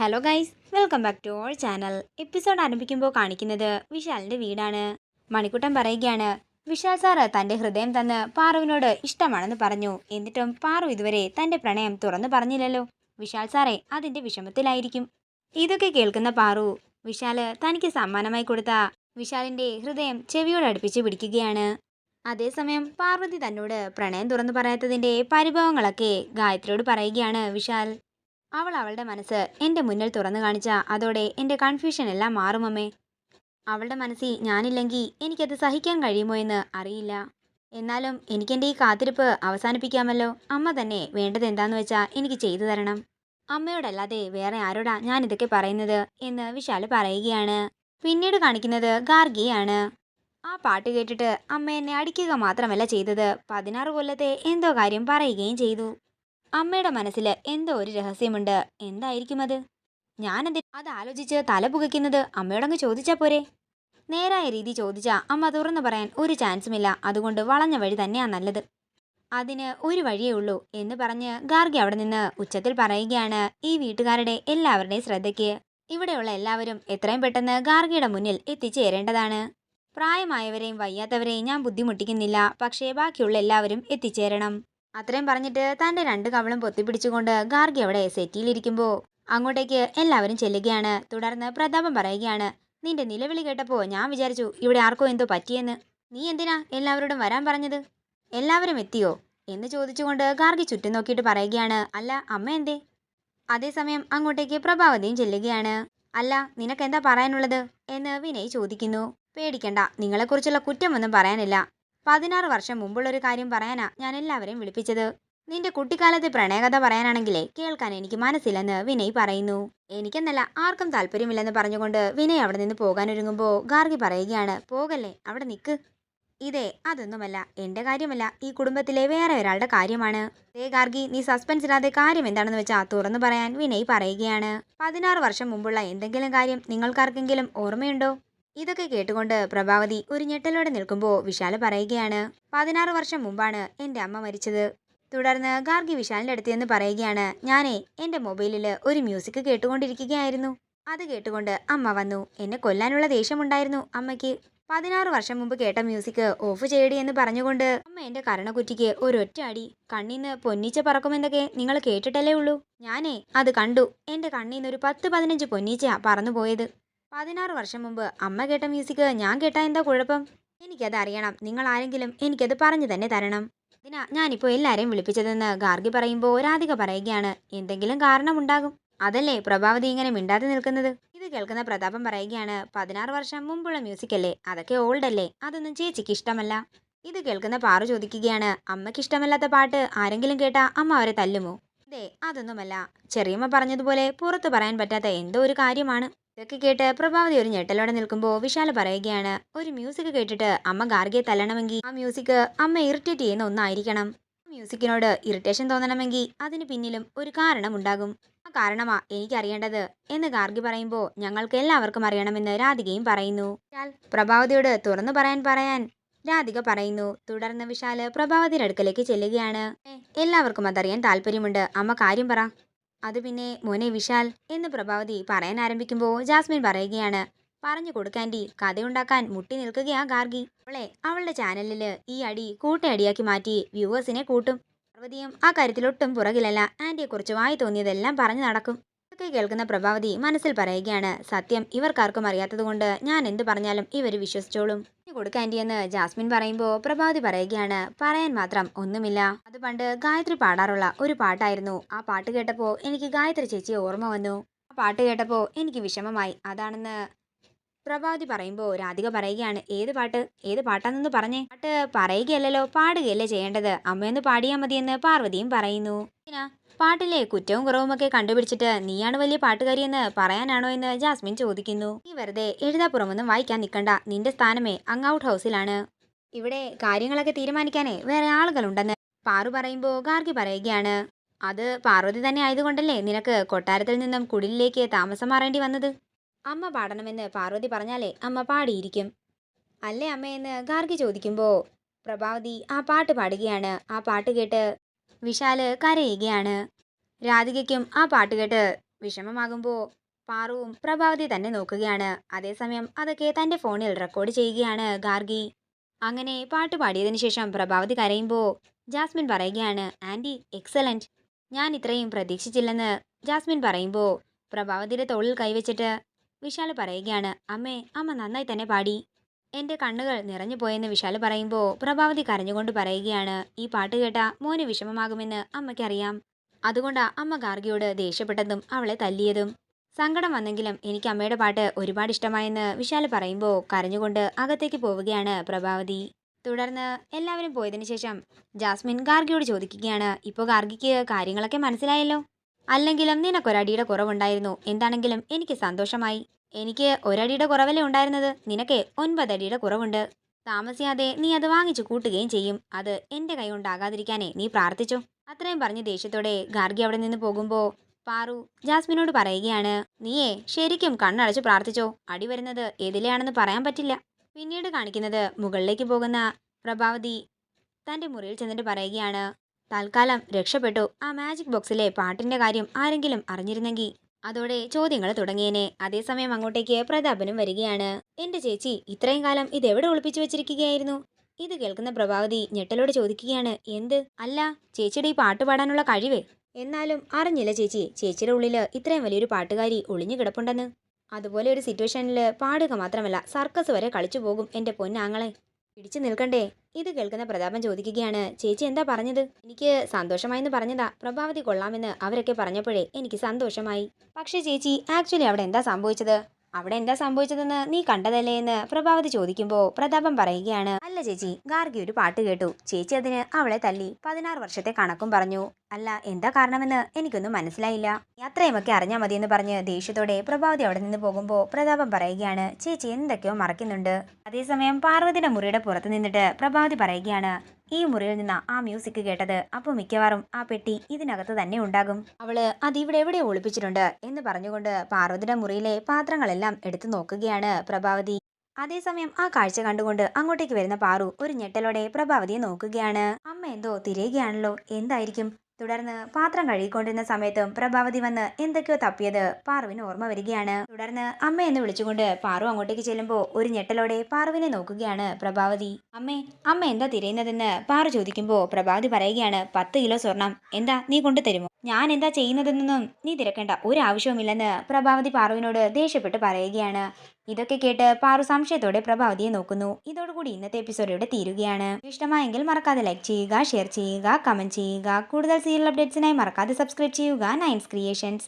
Hello guys, welcome back to our channel. Episode ആരംഭിക്കുമ്പോൾ കാണിക്കുന്നത് വിശാലിൻ്റെ വീടാണ്. മണിക്കുട്ടൻ പറയുകയാണ്, വിശാൽ സാറ് തൻ്റെ ഹൃദയം തന്ന് പാറുവിനോട് ഇഷ്ടമാണെന്ന് പറഞ്ഞു. എന്നിട്ടും പാറു ഇതുവരെ തൻ്റെ പ്രണയം തുറന്നു പറഞ്ഞില്ലല്ലോ. വിശാൽ സാറേ അതിൻ്റെ വിഷമത്തിലായിരിക്കും. ഇതൊക്കെ കേൾക്കുന്ന പാറു വിശാല് തനിക്ക് സമ്മാനമായി കൊടുത്ത വിശാലിൻ്റെ ഹൃദയം ചെവിയോട് അടുപ്പിച്ച് പിടിക്കുകയാണ്. അതേസമയം പാർവതി തന്നോട് പ്രണയം തുറന്നു പറയാത്തതിൻ്റെ പരിഭവങ്ങളൊക്കെ ഗായത്രിയോട് പറയുകയാണ് വിശാൽ. അവളുടെ മനസ്സ് എൻ്റെ മുന്നിൽ തുറന്നു കാണിച്ച അതോടെ എൻ്റെ കൺഫ്യൂഷൻ എല്ലാം മാറുമമ്മേ. അവളുടെ മനസ്സിൽ ഞാനില്ലെങ്കിൽ എനിക്കത് സഹിക്കാൻ കഴിയുമോ എന്ന് അറിയില്ല. എന്നാലും എനിക്കെൻ്റെ ഈ കാത്തിരിപ്പ് അവസാനിപ്പിക്കാമല്ലോ. അമ്മ തന്നെ വേണ്ടത് എന്താന്ന് വെച്ചാൽ എനിക്ക് ചെയ്തു തരണം. അമ്മയോടല്ലാതെ വേറെ ആരോടാ ഞാനിതൊക്കെ പറയുന്നത് എന്ന് വിശാൽ പറയുകയാണ്. പിന്നീട് കാണിക്കുന്നത് ഗാർഗിയാണ്. ആ പാട്ട് കേട്ടിട്ട് അമ്മ എന്നെ അടിക്കുക മാത്രമല്ല ചെയ്തത്, 16 കൊല്ലത്തെ എന്തോ കാര്യം പറയുകയും ചെയ്തു. അമ്മയുടെ മനസ്സിൽ എന്തോ ഒരു രഹസ്യമുണ്ട്. എന്തായിരിക്കും അത്? അത് ആലോചിച്ച് തല പുകയ്ക്കുന്നത്? അമ്മയോടങ്ങ് ചോദിച്ചാ പോരെ? നേരായ രീതി ചോദിച്ചാ അമ്മ തുറന്നു പറയാൻ ഒരു ചാൻസുമില്ല. അതുകൊണ്ട് വളഞ്ഞ വഴി തന്നെയാ നല്ലത്. അതിന് ഒരു വഴിയേ ഉള്ളൂ എന്ന് പറഞ്ഞ് ഗാർഗി അവിടെ നിന്ന് ഉച്ചത്തിൽ പറയുകയാണ്. ഈ വീട്ടുകാരുടെ എല്ലാവരുടെയും ശ്രദ്ധയ്ക്ക് ഇവിടെയുള്ള എല്ലാവരും എത്രയും പെട്ടെന്ന് ഗാർഗിയുടെ മുന്നിൽ എത്തിച്ചേരേണ്ടതാണ്. പ്രായമായവരെയും വയ്യാത്തവരെയും ഞാൻ ബുദ്ധിമുട്ടിക്കുന്നില്ല, പക്ഷേ ബാക്കിയുള്ള എല്ലാവരും എത്തിച്ചേരണം. അത്രയും പറഞ്ഞിട്ട് തൻ്റെ 2 കവളും പൊത്തിപ്പിടിച്ചുകൊണ്ട് ഗാർഗി അവിടെ സെറ്റിയിലിരിക്കുമ്പോൾ അങ്ങോട്ടേക്ക് എല്ലാവരും ചെല്ലുകയാണ്. തുടർന്ന് പ്രതാപം പറയുകയാണ്, നിന്റെ നിലവിളി കേട്ടപ്പോൾ ഞാൻ വിചാരിച്ചു ഇവിടെ ആർക്കോ എന്തോ പറ്റിയെന്ന്. നീ എന്തിനാ എല്ലാവരോടും വരാൻ പറഞ്ഞത്? എല്ലാവരും എത്തിയോ എന്ന് ചോദിച്ചുകൊണ്ട് ഗാർഗി ചുറ്റും നോക്കിയിട്ട് പറയുകയാണ്, അല്ല അമ്മ എന്തേ? അതേസമയം അങ്ങോട്ടേക്ക് പ്രഭാവതിയും ചെല്ലുകയാണ്. അല്ല നിനക്കെന്താ പറയാനുള്ളത് എന്ന് വിനയ് ചോദിക്കുന്നു. പേടിക്കണ്ട, നിങ്ങളെക്കുറിച്ചുള്ള കുറ്റമൊന്നും പറയാനില്ല. 16 വർഷം മുമ്പുള്ളൊരു കാര്യം പറയാനാ ഞാൻ എല്ലാവരെയും വിളിപ്പിച്ചത്. നിന്റെ കുട്ടിക്കാലത്തെ പ്രണയകഥ പറയാനാണെങ്കിലേ കേൾക്കാൻ എനിക്ക് മനസ്സില്ലെന്ന് വിനയ് പറയുന്നു. എനിക്കെന്നല്ല ആർക്കും താല്പര്യമില്ലെന്ന് പറഞ്ഞുകൊണ്ട് വിനയ് അവിടെ നിന്ന് പോകാനൊരുങ്ങുമ്പോൾ ഗാർഗി പറയുകയാണ്, പോകല്ലേ, അവിടെ നിൽക്ക്. ഇതേ അതൊന്നുമല്ല, എൻ്റെ കാര്യമല്ല, ഈ കുടുംബത്തിലെ വേറെ ഒരാളുടെ കാര്യമാണ്. ഗാർഗി, നീ സസ്പെൻസ് ഇല്ലാതെ കാര്യം എന്താണെന്ന് വെച്ചാൽ തുറന്നു പറയാൻ വിനയ് പറയുകയാണ്. 16 വർഷം മുമ്പുള്ള എന്തെങ്കിലും കാര്യം നിങ്ങൾക്കാർക്കെങ്കിലും ഓർമ്മയുണ്ടോ? ഇതൊക്കെ കേട്ടുകൊണ്ട് പ്രഭാവതി ഒരു ഞെട്ടലോടെ നിൽക്കുമ്പോൾ വിശാല് പറയുകയാണ്, 16 വർഷം മുമ്പാണ് എൻ്റെ അമ്മ മരിച്ചത്. തുടർന്ന് ഗാർഗി വിശാലിൻ്റെ അടുത്ത് എന്ന് പറയുകയാണ്, ഞാനേ എൻ്റെ മൊബൈലിൽ ഒരു മ്യൂസിക് കേട്ടുകൊണ്ടിരിക്കുകയായിരുന്നു. അത് കേട്ടുകൊണ്ട് അമ്മ വന്നു. എന്നെ കൊല്ലാനുള്ള ദേഷ്യമുണ്ടായിരുന്നു അമ്മയ്ക്ക്. 16 വർഷം മുമ്പ് കേട്ട മ്യൂസിക് ഓഫ് ചെയ്യടി എന്ന് പറഞ്ഞുകൊണ്ട് അമ്മ എൻ്റെ കരണക്കുറ്റിക്ക് ഒരൊറ്റ അടി. കണ്ണീന്ന് പൊന്നീച്ച പറക്കുമെന്നൊക്കെ നിങ്ങൾ കേട്ടിട്ടല്ലേ ഉള്ളൂ. ഞാനേ അത് കണ്ടു. എൻ്റെ കണ്ണീന്ന് ഒരു 10-15 പൊന്നീച്ചയാ പറന്നു പോയത്. 16 വർഷം മുമ്പ് അമ്മ കേട്ട മ്യൂസിക് ഞാൻ കേട്ടാ എന്താ കുഴപ്പം? എനിക്കത് അറിയണം. നിങ്ങൾ ആരെങ്കിലും എനിക്കത് പറഞ്ഞു തന്നെ തരണം. ഇതിനാ ഞാനിപ്പോൾ എല്ലാവരെയും വിളിപ്പിച്ചതെന്ന് ഗാർഗി പറയുമ്പോൾ രാധിക പറയുകയാണ്, എന്തെങ്കിലും കാരണമുണ്ടാകും. അതല്ലേ പ്രഭാവതി ഇങ്ങനെ മിണ്ടാതെ നിൽക്കുന്നത്. ഇത് കേൾക്കുന്ന പ്രതാപം പറയുകയാണ്, 16 വർഷം മുമ്പുള്ള മ്യൂസിക് അല്ലേ, അതൊക്കെ ഓൾഡ് അല്ലേ, അതൊന്നും ചേച്ചിക്ക് ഇഷ്ടമല്ല. ഇത് കേൾക്കുന്ന പാറു ചോദിക്കുകയാണ്, അമ്മയ്ക്ക് ഇഷ്ടമല്ലാത്ത പാട്ട് ആരെങ്കിലും കേട്ടാ അമ്മ അവരെ തല്ലുമോ? അതെ അതൊന്നുമല്ല, ചെറിയമ്മ പറഞ്ഞതുപോലെ പുറത്തു പറയാൻ പറ്റാത്ത എന്തോ ഒരു കാര്യമാണ്. ഇതൊക്കെ കേട്ട് പ്രഭാവതി ഒരു ഞെട്ടലോടെ നിൽക്കുമ്പോൾ വിശാല പറയുകയാണ്, ഒരു മ്യൂസിക് കേട്ടിട്ട് അമ്മ ഗാർഗിയെ തല്ലണമെങ്കിൽ ആ മ്യൂസിക് അമ്മ ഇറിറ്റേറ്റ് ചെയ്യുന്ന ഒന്നായിരിക്കണം. മ്യൂസിക്കിനോട് ഇറിറ്റേഷൻ തോന്നണമെങ്കിൽ അതിന് പിന്നിലും ഒരു കാരണം ഉണ്ടാകും. ആ കാരണമാ എനിക്കറിയേണ്ടത് എന്ന് ഗാർഗി പറയുമ്പോൾ ഞങ്ങൾക്ക് എല്ലാവർക്കും അറിയണമെന്ന് രാധികയും പറയുന്നു. പ്രഭാവതിയോട് തുറന്നു പറയാൻ രാധിക പറയുന്നു. തുടർന്ന് വിശാല് പ്രഭാവതിയുടെ അടുക്കലേക്ക് ചെല്ലുകയാണ്. എല്ലാവർക്കും അതറിയാൻ താല്പര്യമുണ്ട്, അമ്മ കാര്യം പറ. അത് പിന്നെ മോനെ വിശാൽ എന്ന് പ്രഭാവതി പറയാൻ ആരംഭിക്കുമ്പോൾ ജാസ്മിൻ പറയുകയാണ്, പറഞ്ഞു കൊടുക്കാൻഡി, കഥയുണ്ടാക്കാൻ മുട്ടി നിൽക്കുകയാ ഗാർഗി. അവളുടെ ചാനലിൽ ഈ അടി കൂട്ടയടിയാക്കി മാറ്റി വ്യൂവേഴ്സിനെ കൂട്ടും. പാർവതിയും ആ കാര്യത്തിലൊട്ടും പുറകിലല്ല. ആന്റിയെക്കുറിച്ച് വായി തോന്നിയതെല്ലാം പറഞ്ഞു നടക്കും. ഇതൊക്കെ കേൾക്കുന്ന പ്രഭാവതി മനസ്സിൽ പറയുകയാണ്, സത്യം ഇവർക്കാർക്കും അറിയാത്തതുകൊണ്ട് ഞാൻ എന്ത് പറഞ്ഞാലും ഇവർ വിശ്വസിച്ചോളും. കൊടുക്കാൻഡി എന്ന് ജാസ്മിൻ പറയുമ്പോൾ പ്രഭാവതി പറയുകയാണ്, പറയാൻ മാത്രം ഒന്നുമില്ല. അത് പണ്ട് ഗായത്രി പാടാറുള്ള ഒരു പാട്ടായിരുന്നു. ആ പാട്ട് കേട്ടപ്പോൾ എനിക്ക് ഗായത്രി ചേച്ചിയെ ഓർമ്മ വന്നു. ആ പാട്ട് കേട്ടപ്പോൾ എനിക്ക് വിഷമമായി. അതാണെന്ന് പ്രഭാവതി പറയുമ്പോൾ രാധിക പറയുകയാണ്, ഏത് പാട്ടാണെന്ന് പറഞ്ഞേ. പാട്ട് പറയുകയല്ലോ പാടുകയല്ലേ ചെയ്യേണ്ടത്, അമ്മയൊന്ന് പാടിയാൽ മതിയെന്ന് പാർവതിയും പറയുന്നു. പാട്ടിലെ കുറ്റവും കുറവുമൊക്കെ കണ്ടുപിടിച്ചിട്ട് നീയാണ് വലിയ പാട്ടുകാരിയെന്ന് പറയാനാണോ എന്ന് ജാസ്മിൻ ചോദിക്കുന്നു. നീ വെറുതെ എഴുതാപ്പുറമൊന്നും വായിക്കാൻ നിൽക്കണ്ട, നിന്റെ സ്ഥാനമേ അങ്ങ് ഔട്ട് ഹൗസിലാണ്. ഇവിടെ കാര്യങ്ങളൊക്കെ തീരുമാനിക്കാനേ വേറെ ആളുകളുണ്ടെന്ന് പാറു പറയുമ്പോൾ ഗാർഗി പറയുകയാണ്, അത് പാർവതി തന്നെ ആയതുകൊണ്ടല്ലേ നിനക്ക് കൊട്ടാരത്തിൽ നിന്നും കുടിലിലേക്ക് താമസം മാറേണ്ടി വന്നത്. അമ്മ പാടണമെന്ന് പാർവതി പറഞ്ഞാലേ അമ്മ പാടിയിരിക്കും അല്ലേ അമ്മയെന്ന് ഗാർഗി ചോദിക്കുമ്പോൾ പ്രഭാവതി ആ പാട്ട് പാടുകയാണ്. ആ പാട്ട് കേട്ട് വിശാല് കരയുകയാണ്. രാധികയ്ക്കും ആ പാട്ട് കേട്ട് വിഷമമാകുമ്പോൾ പാറുവും പ്രഭാവതി തന്നെ നോക്കുകയാണ്. അതേസമയം അതൊക്കെ തന്റെ ഫോണിൽ റെക്കോർഡ് ചെയ്യുകയാണ് ഗാർഗി. അങ്ങനെ പാട്ട് പാടിയതിനു ശേഷം പ്രഭാവതി കരയുമ്പോൾ ജാസ്മിൻ പറയുകയാണ്, ആൻറ്റി എക്സലന്റ്, ഞാൻ ഇത്രയും പ്രതീക്ഷിച്ചില്ലെന്ന് ജാസ്മിൻ പറയുമ്പോൾ പ്രഭാവതിയുടെ തോളിൽ കൈവച്ചിട്ട് വിശാൽ പറയുകയാണ്, അമ്മ നന്നായി തന്നെ പാടി. എൻ്റെ കണ്ണുകൾ നിറഞ്ഞു പോയെന്ന് വിശാൽ പറയുമ്പോൾ പ്രഭാവതി കരഞ്ഞുകൊണ്ട് പറയുകയാണ്, ഈ പാട്ട് കേട്ട മോന് വിഷമമാകുമെന്ന് അമ്മയ്ക്കറിയാം. അതുകൊണ്ടാ അമ്മ ഗാർഗിയോട് ദേഷ്യപ്പെട്ടതും അവളെ തല്ലിയതും. സങ്കടം വന്നെങ്കിലും എനിക്ക് അമ്മയുടെ പാട്ട് ഒരുപാട് ഇഷ്ടമായെന്ന് വിശാൽ പറയുമ്പോൾ കരഞ്ഞുകൊണ്ട് അകത്തേക്ക് പോവുകയാണ് പ്രഭാവതി. തുടർന്ന് എല്ലാവരും പോയതിനു ശേഷം ജാസ്മിൻ ഗാർഗിയോട് ചോദിക്കുകയാണ്, ഇപ്പോൾ ഗാർഗിക്ക് കാര്യങ്ങളൊക്കെ മനസ്സിലായല്ലോ? അല്ലെങ്കിലും നിനക്കൊരടിയുടെ കുറവുണ്ടായിരുന്നു. എന്താണെങ്കിലും എനിക്ക് സന്തോഷമായി. എനിക്ക് ഒരടിയുടെ കുറവല്ലേ ഉണ്ടായിരുന്നത്, നിനക്ക് 9 അടിയുടെ കുറവുണ്ട്. താമസിയാതെ നീ അത് വാങ്ങിച്ചു കൂട്ടുകയും ചെയ്യും. അത് എൻ്റെ കൈ കൊണ്ടാകാതിരിക്കാനേ നീ പ്രാർത്ഥിച്ചോ. അത്രയും പറഞ്ഞ് ദേഷ്യത്തോടെ ഗാർഗി അവിടെ നിന്ന് പോകുമ്പോൾ പാറു ജാസ്മിനോട് പറയുകയാണ്, നീയേ ശരിക്കും കണ്ണടച്ച് പ്രാർത്ഥിച്ചോ, അടി വരുന്നത് എതിലെയാണെന്ന് പറയാൻ പറ്റില്ല. പിന്നീട് കാണിക്കുന്നത് മുകളിലേക്ക് പോകുന്ന പ്രഭാവതി തൻ്റെ മുറിയിൽ ചെന്നിട്ട് പറയുകയാണ്, തൽക്കാലം രക്ഷപ്പെട്ടു. ആ മാജിക് ബോക്സിലെ പാട്ടിന്റെ കാര്യം ആരെങ്കിലും അറിഞ്ഞിരുന്നെങ്കിൽ അതോടെ ചോദ്യങ്ങൾ തുടങ്ങിയേനെ. അതേസമയം അങ്ങോട്ടേക്ക് പ്രതാപനും വരികയാണ്. എന്റെ ചേച്ചി ഇത്രയും കാലം ഇതെവിടെ ഒളിപ്പിച്ചു വെച്ചിരിക്കുകയായിരുന്നു? ഇത് കേൾക്കുന്ന പ്രഭാവതി ഞെട്ടലോടെ ചോദിക്കുകയാണ്, എന്ത്? അല്ല, ചേച്ചിയുടെ ഈ പാട്ട് പാടാനുള്ള കഴിവ്. എന്നാലും അറിഞ്ഞില്ല ചേച്ചി, ചേച്ചിയുടെ ഉള്ളില് ഇത്രയും വലിയൊരു പാട്ടുകാരി ഒളിഞ്ഞു കിടപ്പുണ്ടെന്ന്. അതുപോലെ ഒരു സിറ്റുവേഷനിൽ പാടുക മാത്രമല്ല സർക്കസ് വരെ കളിച്ചു പോകും എൻ്റെ പൊന്നാങ്ങളെ. പിടിച്ചു നിൽക്കണ്ടേ? ഇത് കേൾക്കുന്ന പ്രതാപൻ ചോദിക്കുകയാണ്, ചേച്ചി എന്താ പറഞ്ഞത്? എനിക്ക് സന്തോഷമായെന്ന് പറഞ്ഞതാ. പ്രഭാവതി കൊള്ളാമെന്ന് അവരൊക്കെ പറഞ്ഞപ്പോഴേ എനിക്ക് സന്തോഷമായി. പക്ഷേ ചേച്ചി, ആക്ച്വലി അവിടെ എന്താ സംഭവിച്ചതെന്ന് നീ കണ്ടതല്ലേ എന്ന് പ്രഭാവതി ചോദിക്കുമ്പോൾ പ്രതാപൻ പറയുകയാണ്, അല്ല ചേച്ചി, ഗാർഗി ഒരു പാട്ട് കേട്ടു. ചേച്ചി അതിന് അവളെ തല്ലി. 16 വർഷത്തെ കണക്കും പറഞ്ഞു. അല്ല, എന്താ കാരണമെന്ന് എനിക്കൊന്നും മനസ്സിലായില്ല. അത്രയുമൊക്കെ അറിഞ്ഞാൽ മതിയെന്ന് പറഞ്ഞ് ദേഷ്യത്തോടെ പ്രഭാവതി അവിടെ നിന്ന് പോകുമ്പോൾ പ്രതാപൻ പറയുകയാണ്, ചേച്ചി എന്തൊക്കെയോ മറക്കുന്നുണ്ട്. അതേസമയം പാർവതിയുടെ മുറിയുടെ പുറത്ത് നിന്നിട്ട് പ്രഭാവതി പറയുകയാണ്, ഈ മുറിയിൽ നിന്ന് ആ മ്യൂസിക് കേട്ടത്. അപ്പോൾ മിക്കവാറും ആ പെട്ടി ഇതിനകത്ത് തന്നെ ഉണ്ടാകും. അവള് അതിവിടെ എവിടെ ഒളിപ്പിച്ചിട്ടുണ്ട് എന്ന് പറഞ്ഞുകൊണ്ട് പാർവതിയുടെ മുറിയിലെ പാത്രങ്ങളെല്ലാം എടുത്തു നോക്കുകയാണ് പ്രഭാവതി. അതേസമയം ആ കാഴ്ച കണ്ടുകൊണ്ട് അങ്ങോട്ടേക്ക് വരുന്ന പാറു ഒരു ഞെട്ടലോടെ പ്രഭാവതിയെ നോക്കുകയാണ്. അമ്മ എന്തോ തിരയുകയാണല്ലോ, എന്തായിരിക്കും? തുടർന്ന് പാത്രം കഴുകിക്കൊണ്ടിരുന്ന സമയത്തും പ്രഭാവതി വന്ന് എന്തൊക്കെയോ തപ്പിയത് പാറുവിന് ഓർമ്മ വരികയാണ്. തുടർന്ന് അമ്മ എന്ന് വിളിച്ചുകൊണ്ട് പാറു അങ്ങോട്ടേക്ക് ചെല്ലുമ്പോൾ ഒരു ഞെട്ടലോടെ പാറുവിനെ നോക്കുകയാണ് പ്രഭാവതി. അമ്മ എന്താ തിരയുന്നതെന്ന് പാറു ചോദിക്കുമ്പോൾ പ്രഭാവതി പറയുകയാണ്, 10 കിലോ സ്വർണം. എന്താ, നീ കൊണ്ടു തരുമോ? ഞാൻ എന്താ ചെയ്യുന്നതെന്നൊന്നും നീ തിരക്കേണ്ട, ഒരു ആവശ്യവുമില്ലെന്ന് പ്രഭാവതി പാറുവിനോട് ദേഷ്യപ്പെട്ട് പറയുകയാണ്. ഇതൊക്കെ കേട്ട് പാറു സംശയത്തോടെ പ്രഭാവതിയെ നോക്കുന്നു. ഇതോടുകൂടി ഇന്നത്തെ എപ്പിസോഡ് ഇവിടെ തീരുകയാണ്. ഇഷ്ടമായെങ്കിൽ മറക്കാതെ ലൈക്ക് ചെയ്യുക, ഷെയർ ചെയ്യുക, കമന്റ് ചെയ്യുക. കൂടുതൽ സീരിയൽ അപ്ഡേറ്റ്സിനായി മറക്കാതെ സബ്സ്ക്രൈബ് ചെയ്യുക നയൻസ് ക്രിയേഷൻസ്.